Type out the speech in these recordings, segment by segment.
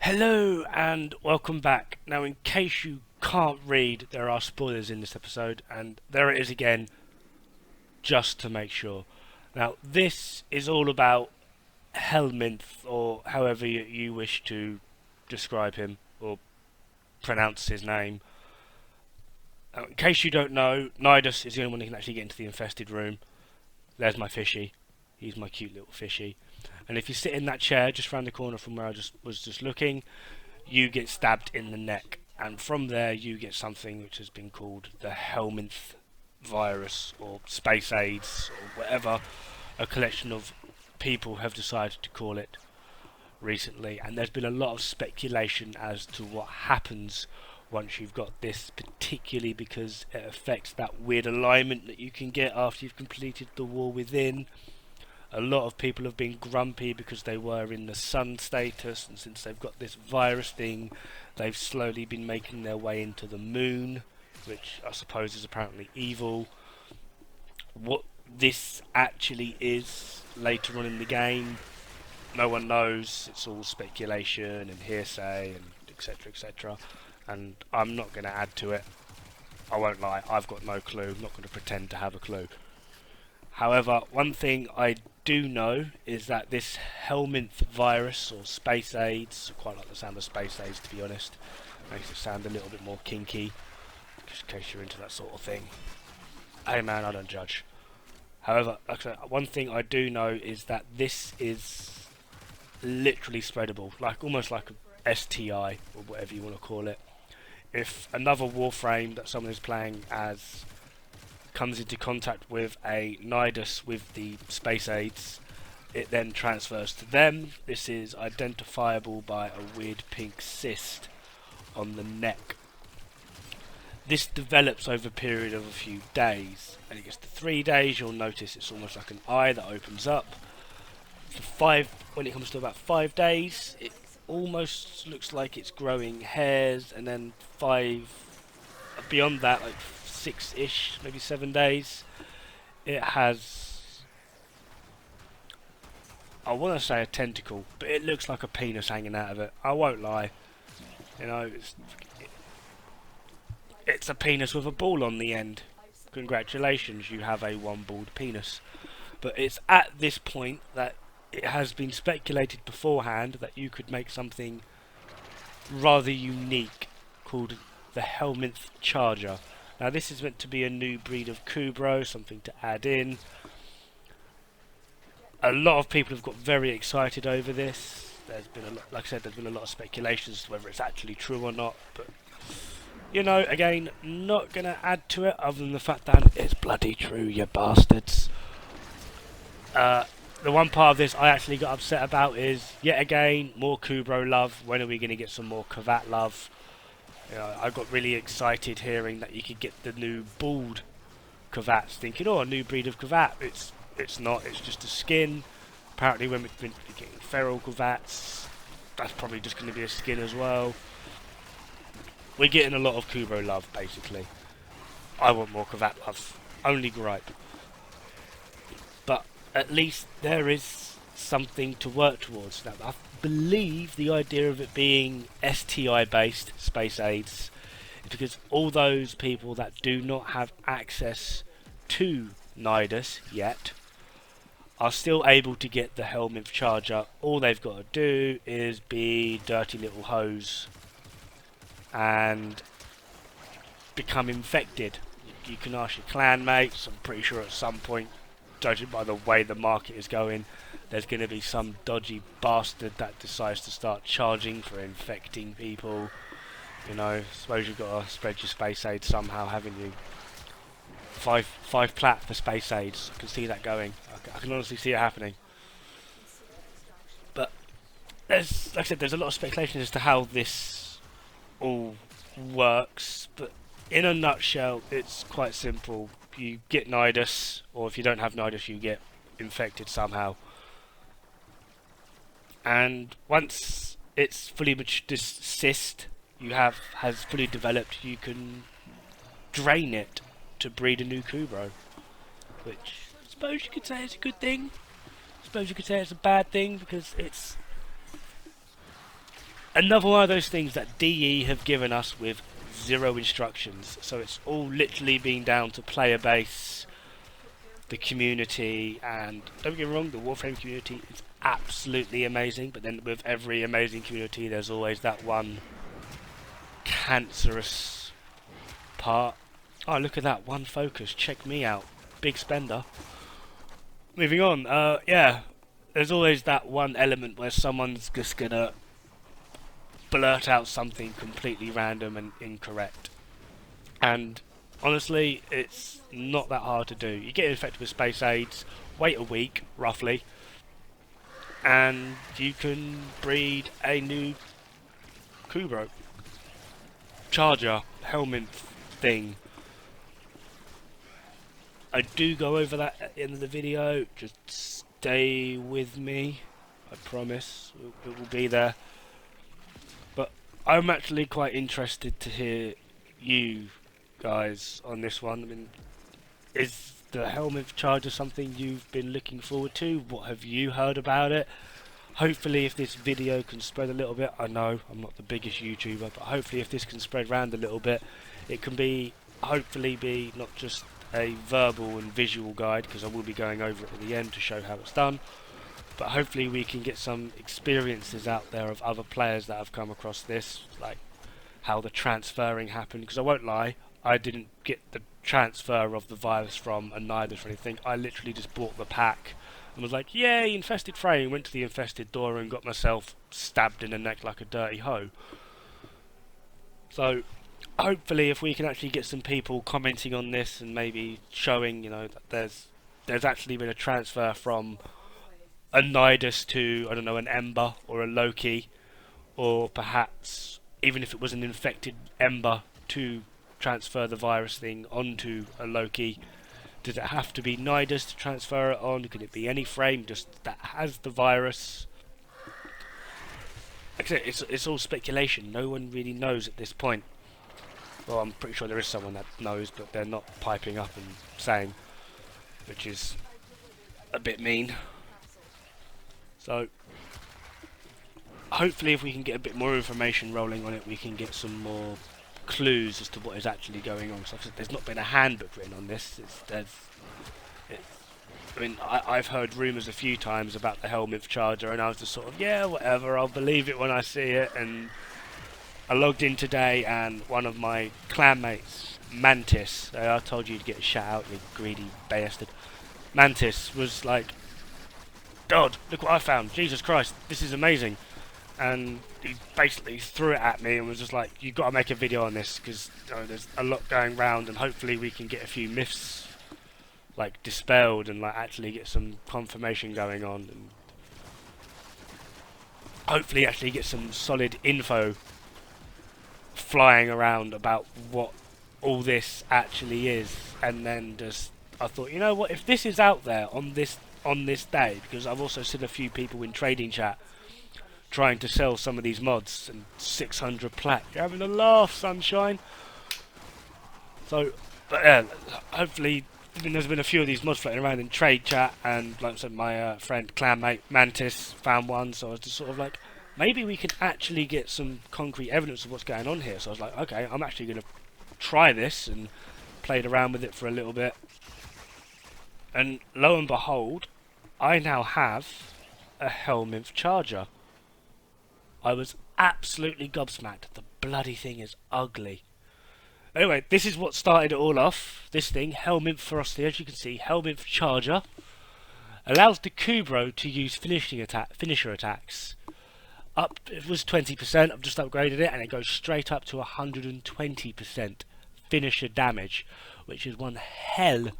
Hello and welcome back. Now, in case you can't read, there are spoilers in this episode, and there it is again, just to make sure. Now, this is all about Helminth, or however you wish to describe him or pronounce his name. In case you don't know, Nidus is the only one who can actually get into the infested room. There's my fishy. He's my cute little fishy. And if you sit in that chair just round the corner from where I was just looking, you get stabbed in the neck, and from there you get something which has been called the Helminth virus or space AIDS or whatever a collection of people have decided to call it recently. And there's been a lot of speculation as to what happens once you've got this, particularly because it affects that weird alignment that you can get after you've completed the war within. A lot of people have been grumpy because they were in the sun status, and since they've got this virus thing, they've slowly been making their way into the moon, which I suppose is apparently evil. What this actually is later on in the game, no one knows. It's all speculation and hearsay and etc, etc. And I'm not going to add to it. I won't lie, I've got no clue. I'm not going to pretend to have a clue. However, one thing I do know is that this Helminth virus, or space AIDS, I quite like the sound of space AIDS to be honest, makes it sound a little bit more kinky, just in case you're into that sort of thing. Hey man, I don't judge. However, like I said, one thing I do know is that this is literally spreadable, like almost like a STI, or whatever you want to call it. If another Warframe that someone is playing as comes into contact with a Nidus with the space AIDS, it then transfers to them. This is identifiable by a weird pink cyst on the neck. This develops over a period of a few days, and it gets to 3 days, you'll notice it's almost like an eye that opens up. When it comes to about 5 days, it almost looks like it's growing hairs, and then beyond that, like 6-ish, maybe 7 days, it has, I want to say a tentacle, but it looks like a penis hanging out of it. I won't lie. You know, it's a penis with a ball on the end. Congratulations, you have a one-balled penis. But it's at this point that it has been speculated beforehand that you could make something rather unique called the Helminth Charger. Now, this is meant to be a new breed of Kubro, something to add in. A lot of people have got very excited over this. There's been like I said, there's been a lot of speculations as to whether it's actually true or not. But you know, again, not gonna add to it other than the fact that it's bloody true, you bastards. The one part of this I actually got upset about is, yet again, more Kubro love. When are we going to get some more Kavat love? You know, I got really excited hearing that you could get the new bald Kavats, thinking, oh, a new breed of Kavat. It's not, it's just a skin. Apparently when we've been getting feral Kavats, that's probably just going to be a skin as well. We're getting a lot of Kubro love, basically. I want more Kavat love. Only gripe. But at least there is something to work towards. Now, I believe the idea of it being STI based, space AIDS, is because all those people that do not have access to Nidus yet are still able to get the Helminth Charger. All they've got to do is be dirty little hoes and become infected. You can ask your clan mates. I'm pretty sure at some point, judging by the way the market is going, there's going to be some dodgy bastard that decides to start charging for infecting people. You know, suppose you've got to spread your space aid somehow, haven't you? Five plat for space aids. I can see that going. I can honestly see it happening. But there's, like I said, there's a lot of speculation as to how this all works. But in a nutshell, it's quite simple. You get Nidus, or if you don't have Nidus, you get infected somehow. And once it's fully this cyst has fully developed, you can drain it to breed a new Kubro, which I suppose you could say is a good thing. I suppose you could say it's a bad thing because it's another one of those things that DE have given us with zero instructions. So it's all literally been down to player base, the community, and don't get me wrong, the Warframe community is absolutely amazing, but then with every amazing community there's always that one cancerous part. Oh, look at that, one focus, check me out, big spender. Moving on, yeah, there's always that one element where someone's just gonna blurt out something completely random and incorrect. And honestly, it's not that hard to do. You get infected with space aids, wait a week, roughly, and you can breed a new Kubro Charger, Helminth thing. I do go over that at the end of the video, just stay with me, I promise, it will be there. But I'm actually quite interested to hear you guys on this one. I mean, is the Helminth Charger something you've been looking forward to? What have you heard about it? Hopefully if this video can spread a little bit, I know I'm not the biggest YouTuber, but hopefully if this can spread around a little bit, it can be, hopefully be not just a verbal and visual guide, because I will be going over it at the end to show how it's done, but hopefully we can get some experiences out there of other players that have come across this, like how the transferring happened, because I won't lie, I didn't get the transfer of the virus from a Nidus or anything. I literally just bought the pack and was like, yay, infested frame, went to the infested door and got myself stabbed in the neck like a dirty hoe. So hopefully if we can actually get some people commenting on this and maybe showing, you know, that there's actually been a transfer from a Nidus to, I don't know, an Ember or a Loki, or perhaps even if it was an infected Ember to transfer the virus thing onto a Loki. Does it have to be Nidus to transfer it on? Could it be any frame just that has the virus? Like I said, it's all speculation. No one really knows at this point. Well, I'm pretty sure there is someone that knows, but they're not piping up and saying, which is a bit mean. So hopefully if we can get a bit more information rolling on it, we can get some more clues as to what is actually going on. So there's not been a handbook written on this. I mean, I've heard rumours a few times about the Helminth Charger, and I was just sort of, yeah, whatever, I'll believe it when I see it. And I logged in today, and one of my clan mates, Mantis, I told you to get a shout out, you greedy bastard. Mantis was like, Dod, look what I found, Jesus Christ, this is amazing. And he basically threw it at me and was just like, you've got to make a video on this, because there's a lot going round, and hopefully we can get a few myths like dispelled and like actually get some confirmation going on, and hopefully actually get some solid info flying around about what all this actually is. And then just, I thought, you know what, if this is out there on this day, because I've also seen a few people in trading chat trying to sell some of these mods, and 600 plaque. You're having a laugh, sunshine. So, but yeah, hopefully, I mean, there's been a few of these mods floating around in trade chat, and like I said, my friend Clan Mate Mantis found one, so I was just sort of like, maybe we can actually get some concrete evidence of what's going on here. So I was like, okay, I'm actually going to try this, and played around with it for a little bit. And lo and behold, I now have a Helminth Charger. I was absolutely gobsmacked. The bloody thing is ugly. Anyway, this is what started it all off. This thing, Helminth Ferocity, as you can see, Helminth Charger, allows the Kubro to use finisher attacks. It was 20%, I've just upgraded it, and it goes straight up to 120% finisher damage, which is one hell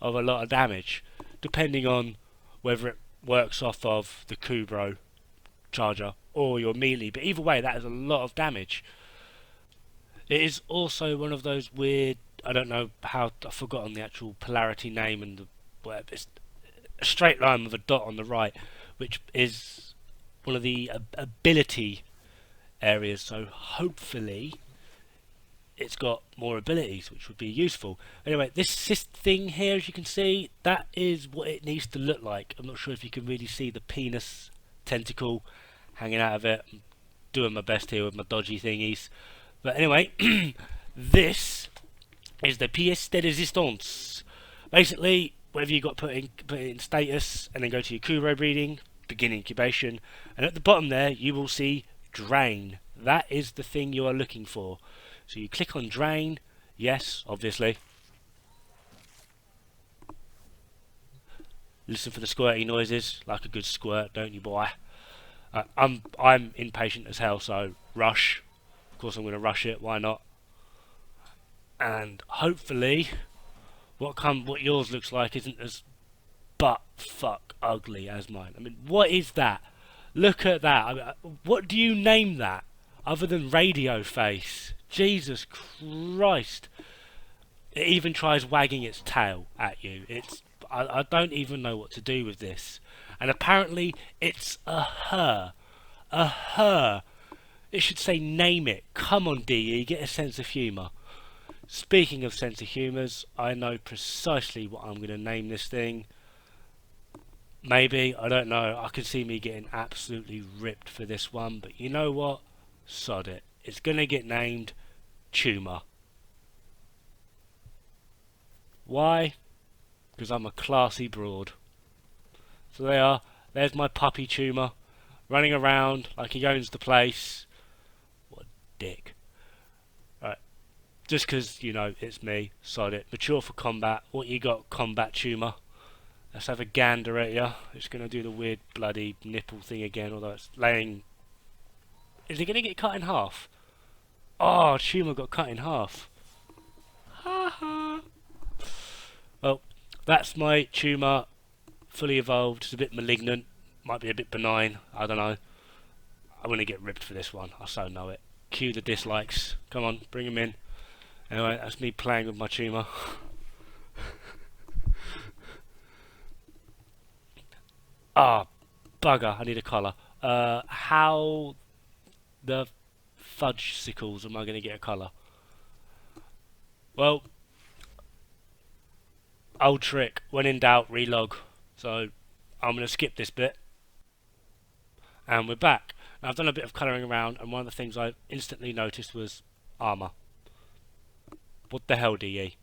of a lot of damage, depending on whether it works off of the Kubro Charger or your melee, but either way that is a lot of damage. It is also one of those weird, I don't know how, I've forgotten the actual polarity name, and it's a straight line with a dot on the right, which is one of the ability areas, so hopefully it's got more abilities, which would be useful. Anyway, this thing here, as you can see, that is what it needs to look like. I'm not sure if you can really see the penis tentacle hanging out of it. I'm doing my best here with my dodgy thingies. But anyway, this is the pièce de résistance. Basically, whatever you got put it in status, and then go to your Kuro breeding, begin incubation, and at the bottom there you will see drain. That is the thing you are looking for. So you click on drain, yes, obviously. Listen for the squirty noises, like a good squirt, don't you, boy? I'm impatient as hell, so rush. Of course I'm going to rush it, why not? And hopefully what yours looks like isn't as butt fuck ugly as mine. I mean, what is that? Look at that. I mean, what do you name that other than radio face? Jesus Christ. It even tries wagging its tail at you. I don't even know what to do with this. And apparently it's a her. A her. It should say name it. Come on, DE, get a sense of humour. Speaking of sense of humours, I know precisely what I'm going to name this thing. Maybe, I don't know. I could see me getting absolutely ripped for this one, but you know what? Sod it. It's going to get named Tumour. Why? Because I'm a classy broad. So there's my puppy Tumour, running around like he owns the place. What a dick. Right, just because, you know, it's me, sod it. Mature for combat. What you got, combat Tumour? Let's have a gander at ya. It's going to do the weird bloody nipple thing again, although it's laying... Is it going to get cut in half? Oh, Tumour got cut in half. Ha ha. Well, that's my Tumour, fully evolved. It's a bit malignant, might be a bit benign, I don't know. I'm going to get ripped for this one, I so know it. Cue the dislikes, come on, bring them in. Anyway, that's me playing with my Tumour. Ah, bugger, I need a collar. How the fudge sickles am I going to get a collar? Well, old trick, when in doubt, relog. So I'm going to skip this bit. And we're back. Now, I've done a bit of colouring around, and one of the things I instantly noticed was armour. What the hell, DE?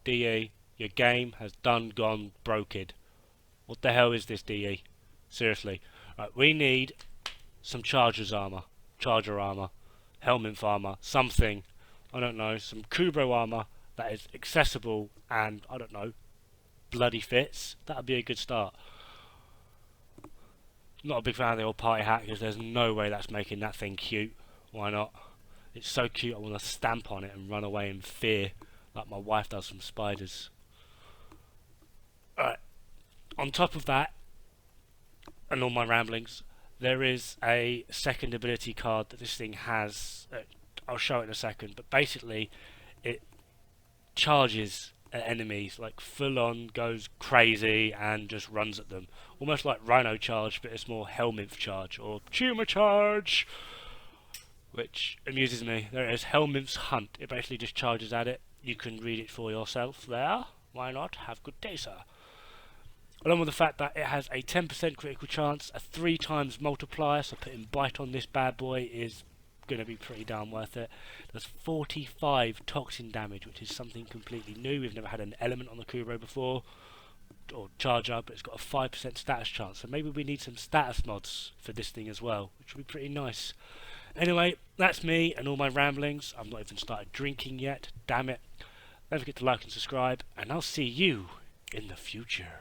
DE, your game has gone broken. What the hell is this, DE? Seriously. Right, we need some charger armour, Helminth armour, something. I don't know, some Kubro armour that is accessible and, I don't know, bloody fits. That would be a good start. Not a big fan of the old party hat because there's no way that's making that thing cute. Why not? It's so cute I want to stamp on it and run away in fear like my wife does from spiders. Alright, on top of that, and all my ramblings, there is a second ability card that this thing has. I'll show it in a second, but basically it charges at enemies, like full on goes crazy and just runs at them. Almost like Rhino Charge, but it's more Helminth Charge, or Tumour Charge, which amuses me. There it is, Helminth's Hunt. It basically just charges at it. You can read it for yourself there. Why not? Have good day, sir. Along with the fact that it has a 10% critical chance, a 3 times multiplier, so putting bite on this bad boy is going to be pretty damn worth it. There's 45 toxin damage, which is something completely new. We've never had an element on the Kuro before, or charger, but it's got a 5% status chance, so maybe we need some status mods for this thing as well, which would be pretty nice. Anyway, that's me and all my ramblings. I've not even started drinking yet, damn it. Don't forget to like and subscribe, and I'll see you in the future.